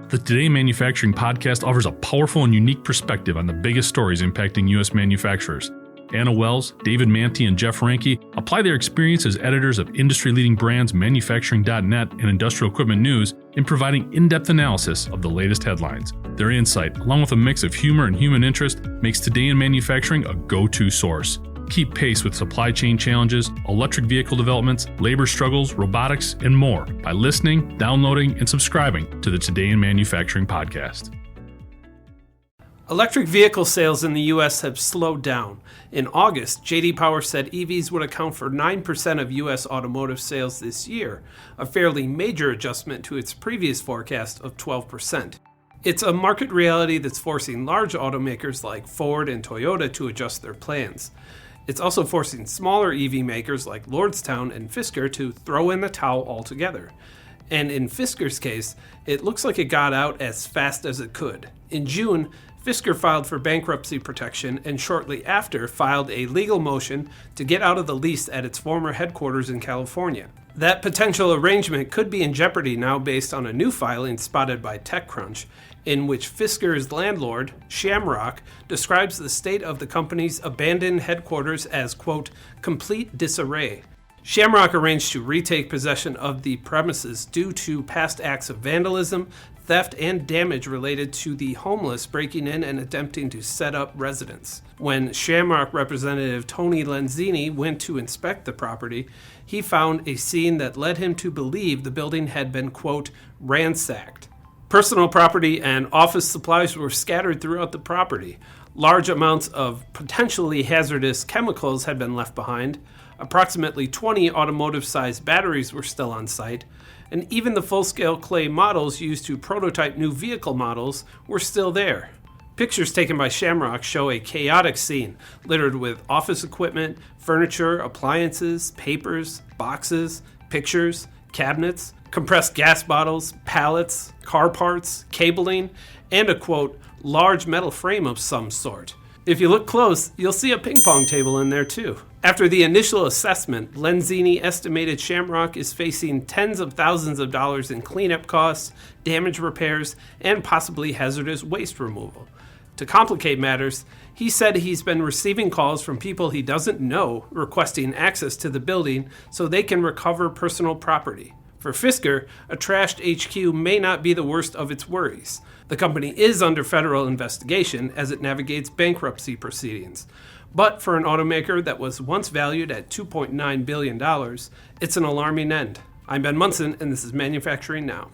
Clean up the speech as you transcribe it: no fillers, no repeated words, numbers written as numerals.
The Today in Manufacturing podcast offers a powerful and unique perspective on the biggest stories impacting U.S. manufacturers. Anna Wells, David Manty, and Jeff Ranke apply their experience as editors of industry-leading brands Manufacturing.net and Industrial Equipment News in providing in-depth analysis of the latest headlines. Their insight, along with a mix of humor and human interest, makes Today in Manufacturing a go-to source. Keep pace with supply chain challenges, electric vehicle developments, labor struggles, robotics, and more by listening, downloading, and subscribing to the Today in Manufacturing podcast. Electric vehicle sales in the U.S. have slowed down. In August, J.D. Power said EVs would account for 9% of U.S. automotive sales this year, a fairly major adjustment to its previous forecast of 12%. It's a market reality that's forcing large automakers like Ford and Toyota to adjust their plans. It's also forcing smaller EV makers like Lordstown and Fisker to throw in the towel altogether. And in Fisker's case, it looks like it got out as fast as it could. In June, Fisker filed for bankruptcy protection and shortly after filed a legal motion to get out of the lease at its former headquarters in California. That potential arrangement could be in jeopardy now based on a new filing spotted by TechCrunch, in which Fisker's landlord, Shamrock, describes the state of the company's abandoned headquarters as, quote, complete disarray. Shamrock arranged to retake possession of the premises due to past acts of vandalism, theft, and damage related to the homeless breaking in and attempting to set up residence. When Shamrock representative Tony Lenzini went to inspect the property, he found a scene that led him to believe the building had been, quote, ransacked. Personal property and office supplies were scattered throughout the property. Large amounts of potentially hazardous chemicals had been left behind. Approximately 20 automotive-sized batteries were still on site, and even the full-scale clay models used to prototype new vehicle models were still there. Pictures taken by Shamrock show a chaotic scene, littered with office equipment, furniture, appliances, papers, boxes, pictures, cabinets, compressed gas bottles, pallets, car parts, cabling, and a, quote, large metal frame of some sort. If you look close, you'll see a ping pong table in there too. After the initial assessment, Lenzini estimated Shamrock is facing tens of thousands of dollars in cleanup costs, damage repairs, and possibly hazardous waste removal. To complicate matters, he said he's been receiving calls from people he doesn't know requesting access to the building so they can recover personal property. For Fisker, a trashed HQ may not be the worst of its worries. The company is under federal investigation as it navigates bankruptcy proceedings. But for an automaker that was once valued at $2.9 billion, it's an alarming end. I'm Ben Munson, and this is Manufacturing Now.